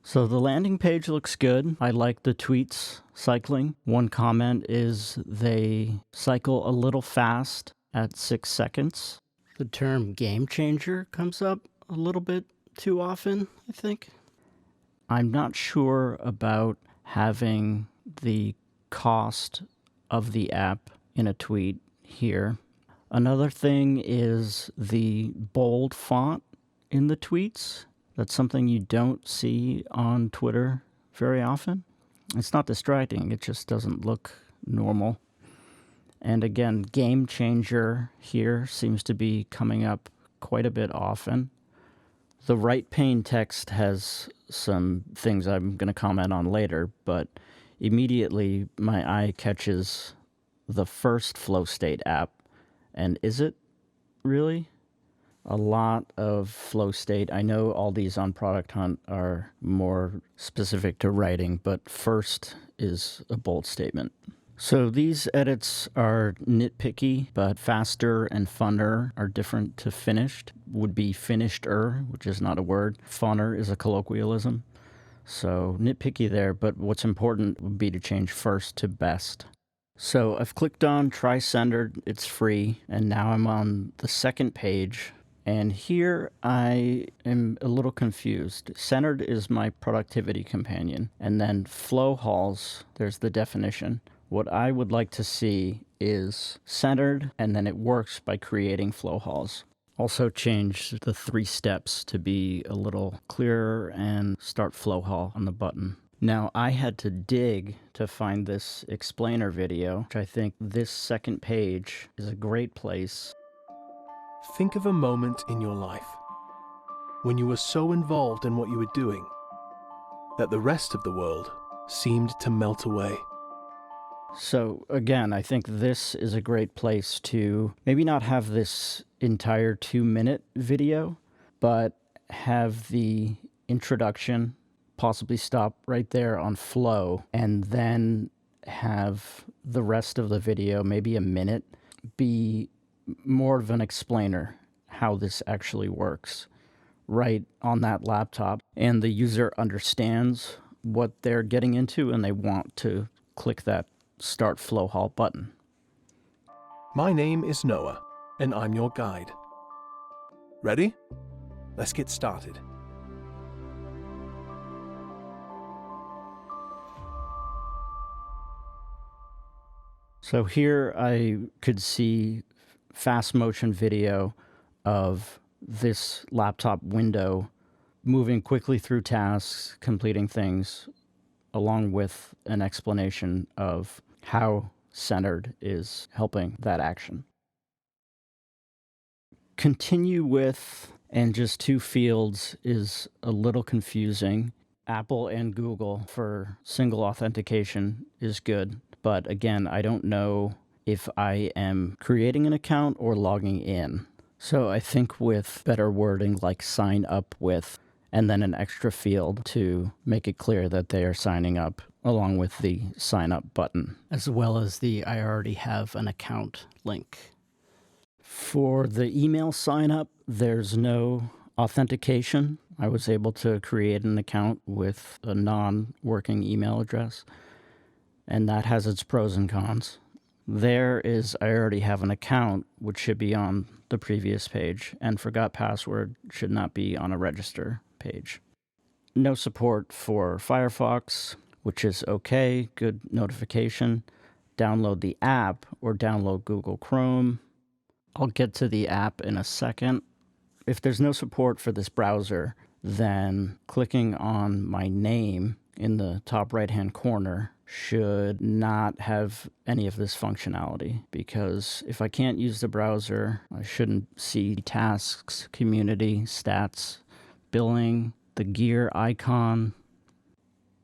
So the landing page looks good. I like the tweets cycling. One comment is they cycle a little fast at 6 seconds. The term game changer comes up a little bit too often, I think. I'm not sure about having the cost of the app in a tweet here. Another thing is the bold font in the tweets. That's something you don't see on Twitter very often. It's not distracting, it just doesn't look normal. And again, game changer here seems to be coming up quite a bit often. The right pane text has some things I'm going to comment on later, but immediately my eye catches the first flow state app. And is it really? A lot of flow state. I know all these on Product Hunt are more specific to writing, but first is a bold statement. So these edits are nitpicky, but faster and funner are different to finished. Would be finished-er, which is not a word. Funner is a colloquialism. So nitpicky there, but what's important would be to change first to best. So I've clicked on Try Centered, it's free, and now I'm on the second page. And here I am a little confused. Centered is my productivity companion. And then Flowhalls, there's the definition. What I would like to see is centered, and then it works by creating Flowhalls. Also change the 3 steps to be a little clearer and start Flowhall on the button. Now, I had to dig to find this explainer video, which I think this second page is a great place. Think of a moment in your life when you were so involved in what you were doing that the rest of the world seemed to melt away. So again, I think this is a great place to maybe not have this entire 2-minute video, but have the introduction possibly stop right there on flow, and then have the rest of the video, maybe a minute, be more of an explainer how this actually works right on that laptop, and the user understands what they're getting into and they want to click that Start Flowhall button. My name is Noah, and I'm your guide. Ready? Let's get started. So here I could see fast motion video of this laptop window moving quickly through tasks, completing things, along with an explanation of how Centered is helping that action. Continue with and just 2 fields is a little confusing. Apple and Google for single authentication is good, but again, I don't know if I am creating an account or logging in. So I think with better wording like sign up with, and then an extra field to make it clear that they are signing up, along with the sign up button, as well as the I already have an account link. For the email sign up, there's no authentication. I was able to create an account with a non-working email address, and that has its pros and cons. There is I already have an account, which should be on the previous page, and forgot password should not be on a register page. No support for Firefox, which is okay, good notification. Download the app or download Google Chrome. I'll get to the app in a second. If there's no support for this browser, then clicking on my name in the top right-hand corner should not have any of this functionality, because if I can't use the browser, I shouldn't see tasks, community, stats, billing, the gear icon.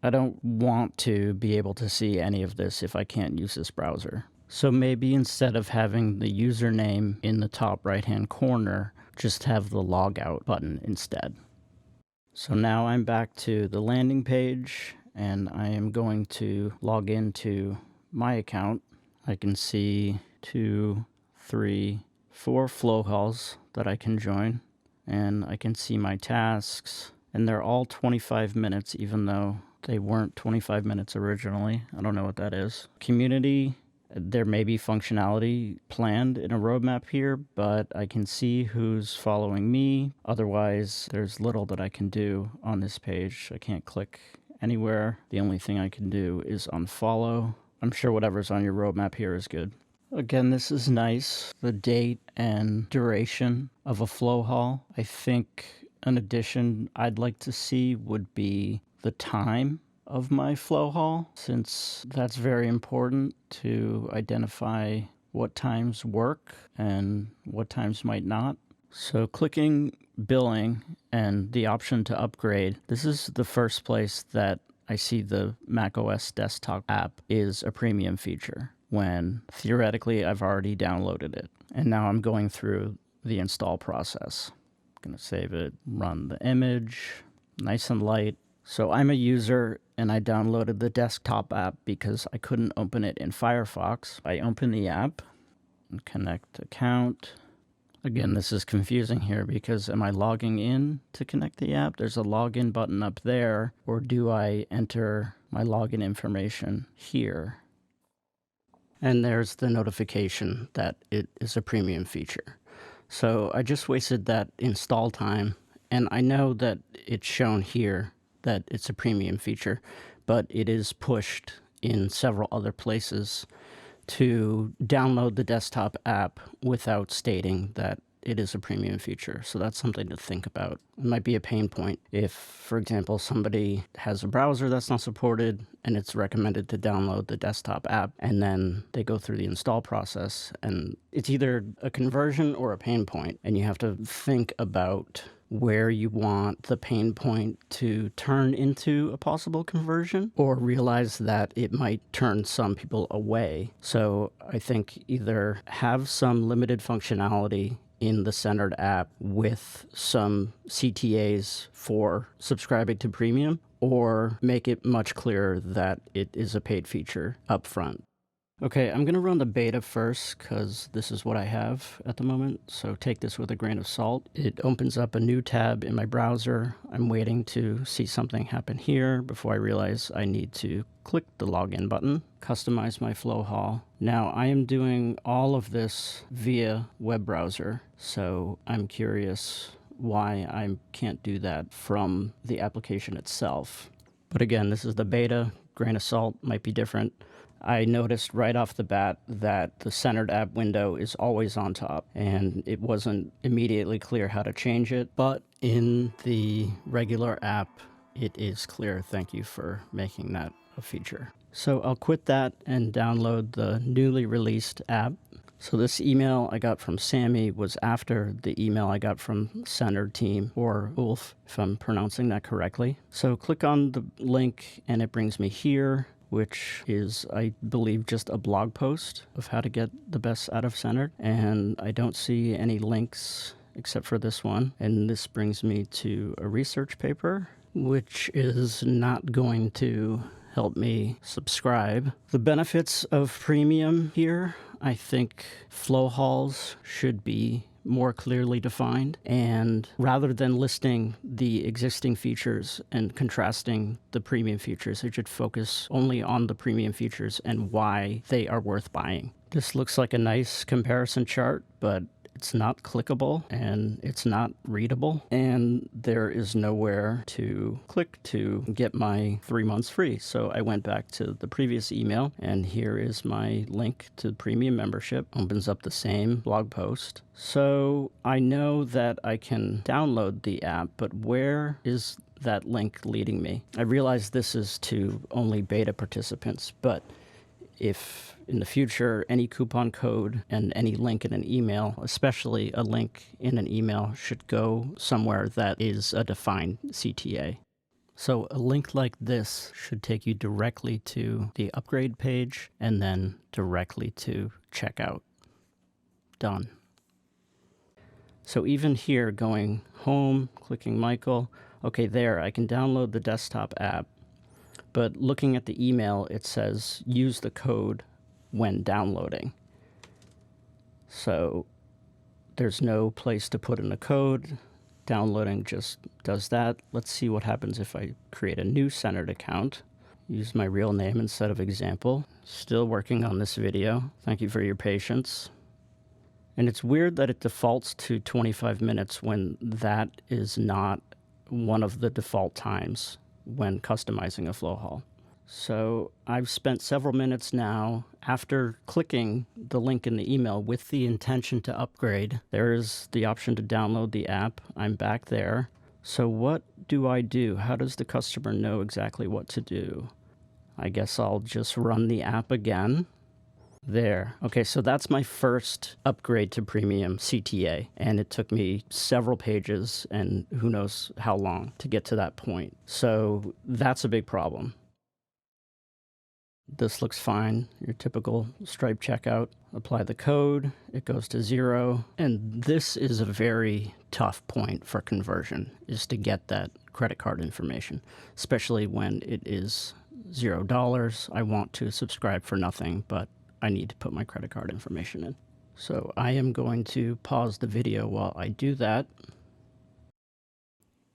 I don't want to be able to see any of this if I can't use this browser. So maybe instead of having the username in the top right-hand corner, just have the logout button instead. So now I'm back to the landing page, and I am going to log into my account. I can see 2, 3, 4 Flowhalls that I can join, and I can see my tasks and they're all 25 minutes, even though they weren't 25 minutes originally. I don't know what that is. Community, there may be functionality planned in a roadmap here, but I can see who's following me. Otherwise, there's little that I can do on this page. I can't click anywhere. The only thing I can do is unfollow. I'm sure whatever's on your roadmap here is good. Again, this is nice. The date and duration of a Flowhall. I think an addition I'd like to see would be the time of my Flowhall, since that's very important to identify what times work and what times might not. So clicking billing and the option to upgrade, this is the first place that I see the macOS desktop app is a premium feature, when theoretically I've already downloaded it. And now I'm going through the install process. I'm going to save it, run the image, nice and light. So I'm a user and I downloaded the desktop app because I couldn't open it in Firefox. I open the app and connect account. Again, this is confusing here because am I logging in to connect the app? There's a login button up there, or do I enter my login information here? And there's the notification that it is a premium feature. So I just wasted that install time, and I know that it's shown here that it's a premium feature, but it is pushed in several other places to download the desktop app without stating that it is a premium feature. So that's something to think about. It might be a pain point if, for example, somebody has a browser that's not supported and it's recommended to download the desktop app, and then they go through the install process, and it's either a conversion or a pain point, and you have to think about where you want the pain point to turn into a possible conversion, or realize that it might turn some people away. So I think either have some limited functionality in the Centered app with some CTAs for subscribing to premium, or make it much clearer that it is a paid feature up front. Okay, I'm going to run the beta first because this is what I have at the moment, so take this with a grain of salt. It opens up a new tab in my browser. I'm waiting to see something happen here before I realize I need to click the login button, customize my Flowhall. Now, I am doing all of this via web browser, so I'm curious why I can't do that from the application itself. But again, this is the beta. Grain of salt might be different. I noticed right off the bat that the Centered app window is always on top, and it wasn't immediately clear how to change it, but in the regular app, it is clear. Thank you for making that a feature. So I'll quit that and download the newly released app. So this email I got from Sammy was after the email I got from Centered team, or Ulf, if I'm pronouncing that correctly. So click on the link and it brings me here, which is, I believe, just a blog post of how to get the best out of Centered. And I don't see any links except for this one. And this brings me to a research paper, which is not going to help me subscribe. The benefits of premium here, I think Flowhalls should be more clearly defined, and rather than listing the existing features and contrasting the premium features, it should focus only on the premium features and why they are worth buying. This looks like a nice comparison chart, but it's not clickable and it's not readable, and there is nowhere to click to get my 3 months free. So I went back to the previous email, and here is my link to premium membership. Opens up the same blog post. So I know that I can download the app, but where is that link leading me? I realize this is to only beta participants, but if in the future any coupon code and any link in an email, especially a link in an email, should go somewhere that is a defined CTA. So a link like this should take you directly to the upgrade page and then directly to checkout. Done. So even here, going home, clicking Michael, okay, there, I can download the desktop app. But looking at the email, it says use the code when downloading. So there's no place to put in a code. Downloading just does that. Let's see what happens if I create a new Centered account. Use my real name instead of example. Still working on this video. Thank you for your patience. And it's weird that it defaults to 25 minutes when that is not one of the default times when customizing a Flowhall. So I've spent several minutes now after clicking the link in the email with the intention to upgrade. There is the option to download the app. I'm back there. So what do I do? How does the customer know exactly what to do? I guess I'll just run the app again. There. Okay, so that's my first upgrade to premium CTA, and it took me several pages and who knows how long to get to that point. So that's a big problem. This looks fine, your typical Stripe checkout. Apply the code, it goes to 0. And this is a very tough point for conversion, is to get that credit card information, especially when it is $0. I want to subscribe for nothing, but I need to put my credit card information in. So I am going to pause the video while I do that.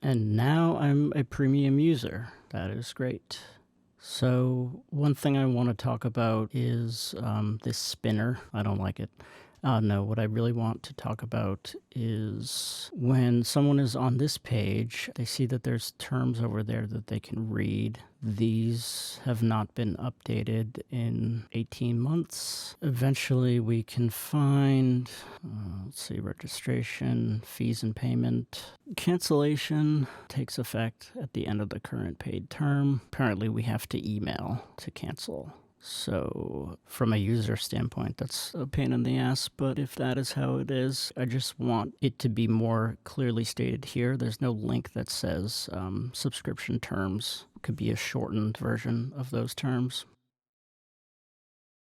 And now I'm a premium user. That is great. So one thing I want to talk about is this spinner. I don't like it. No, what I really want to talk about is when someone is on this page, they see that there's terms over there that they can read. These have not been updated in 18 months. Eventually we can find, let's see, registration, fees and payment. Cancellation takes effect at the end of the current paid term. Apparently we have to email to cancel. So from a user standpoint, that's a pain in the ass, but if that is how it is, I just want it to be more clearly stated here. There's no link that says subscription terms. It could be a shortened version of those terms.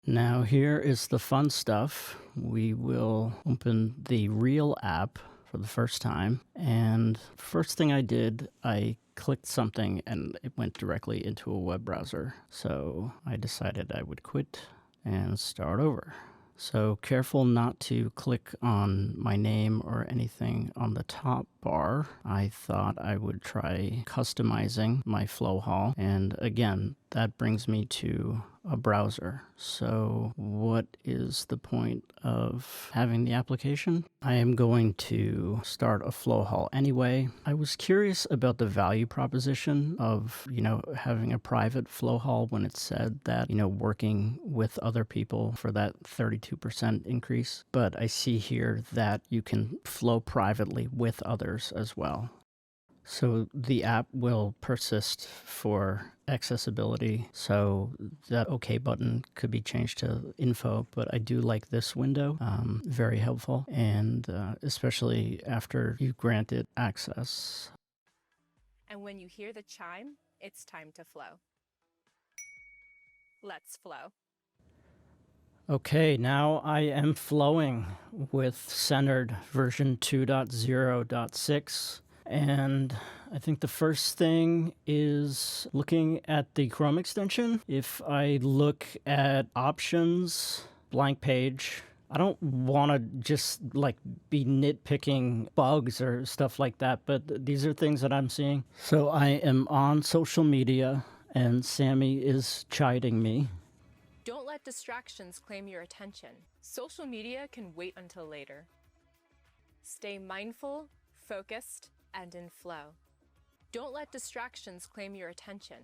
Now here is the fun stuff. We will open the real app for the first time, and first thing I did, I clicked something and it went directly into a web browser. So I decided I would quit and start over. So careful not to click on my name or anything on the top bar. I thought I would try customizing my Flowhall, and again, that brings me to a browser. So what is the point of having the application? I am going to start a Flowhall anyway. I was curious about the value proposition of, having a private Flowhall when it said that, working with other people for that 32% increase. But I see here that you can flow privately with others as well. So the app will persist for accessibility, so that OK button could be changed to info, but I do like this window, very helpful, and especially after you grant it access. And when you hear the chime, it's time to flow. Let's flow. Okay, now I am flowing with Centered version 2.0.6. And I think the first thing is looking at the Chrome extension. If I look at options, blank page, I don't want to just be nitpicking bugs or stuff like that, but these are things that I'm seeing. So I am on social media and Sammy is chiding me. Don't let distractions claim your attention. Social media can wait until later. Stay mindful, focused, and in flow. Don't let distractions claim your attention.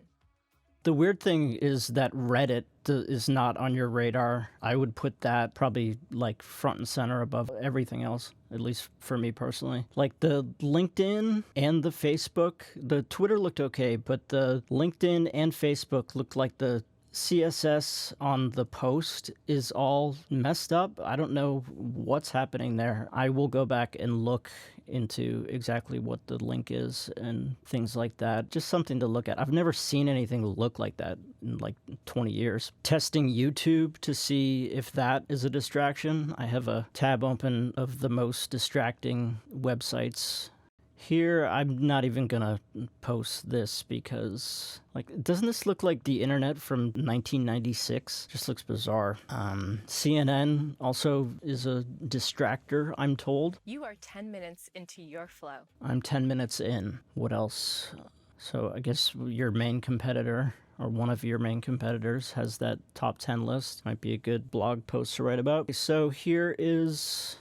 The weird thing is that Reddit is not on your radar. I would put that probably front and center above everything else, at least for me personally. Like the LinkedIn and the Facebook, the Twitter looked okay, but the LinkedIn and Facebook looked like the CSS on the post is all messed up. I don't know what's happening there. I will go back and look into exactly what the link is and things like that. Just something to look at. I've never seen anything look like that in 20 years. Testing YouTube to see if that is a distraction. I have a tab open of the most distracting websites Here, I'm not even gonna post this because, like, doesn't this look like the internet from 1996? Just looks bizarre. CNN also is a distractor, I'm told. You are 10 minutes into your flow. I'm 10 minutes in. What else? So I guess your main competitor, or one of your main competitors, has that top 10 list. Might be a good blog post to write about. So here is...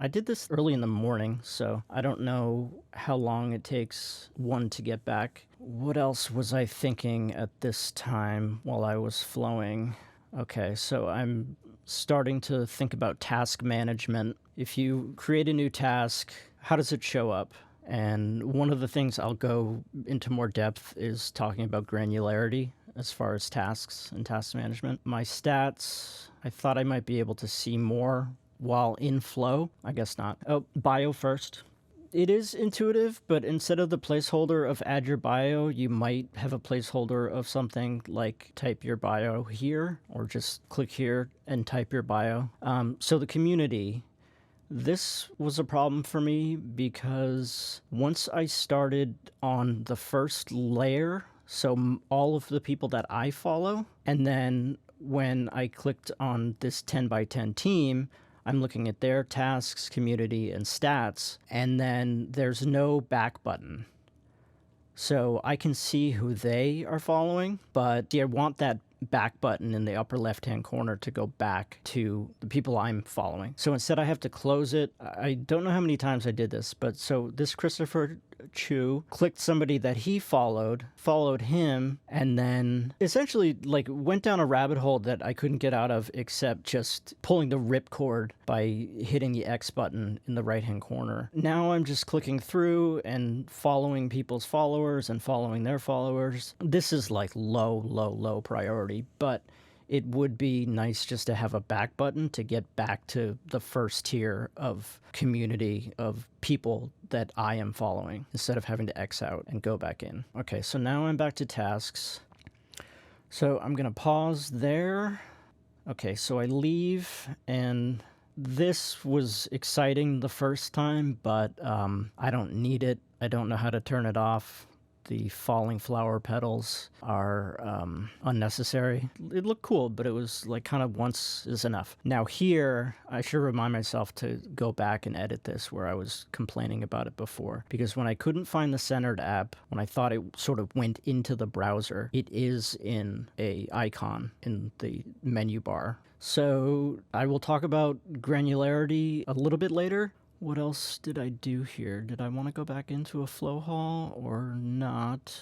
I did this early in the morning, so I don't know how long it takes one to get back. What else was I thinking at this time while I was flowing? Okay, so I'm starting to think about task management. If you create a new task, how does it show up? And one of the things I'll go into more depth is talking about granularity as far as tasks and task management. My stats, I thought I might be able to see more while in flow. I guess not. Oh, bio first. It is intuitive, but instead of the placeholder of add your bio, you might have a placeholder of something like type your bio here, or just click here and type your bio. So the community, this was a problem for me because once I started on the first layer, so all of the people that I follow, and then when I clicked on this 10 by 10 team, I'm looking at their tasks, community, and stats, and then there's no back button. So I can see who they are following, but I want that back button in the upper left-hand corner to go back to the people I'm following. So instead I have to close it. I don't know how many times I did this, but so this Christopher Chu clicked somebody that he followed him, and then essentially like went down a rabbit hole that I couldn't get out of except just pulling the ripcord by hitting the X button in the right-hand corner. Now I'm just clicking through and following people's followers and following their followers. This is like low priority, but it would be nice just to have a back button to get back to the first tier of community of people that I am following instead of having to X out and go back in. Okay, so now I'm back to tasks. So I'm going to pause there. Okay, so I leave, and this was exciting the first time, but I don't need it. I don't know how to turn it off. The falling flower petals are unnecessary. It looked cool, but it was like kind of once is enough. Now here, I should remind myself to go back and edit this where I was complaining about it before. Because when I couldn't find the Centered.app, when I thought it sort of went into the browser, it is in a icon in the menu bar. So I will talk about granularity a little bit later. What else did I do here? Did I want to go back into a Flowhall or not?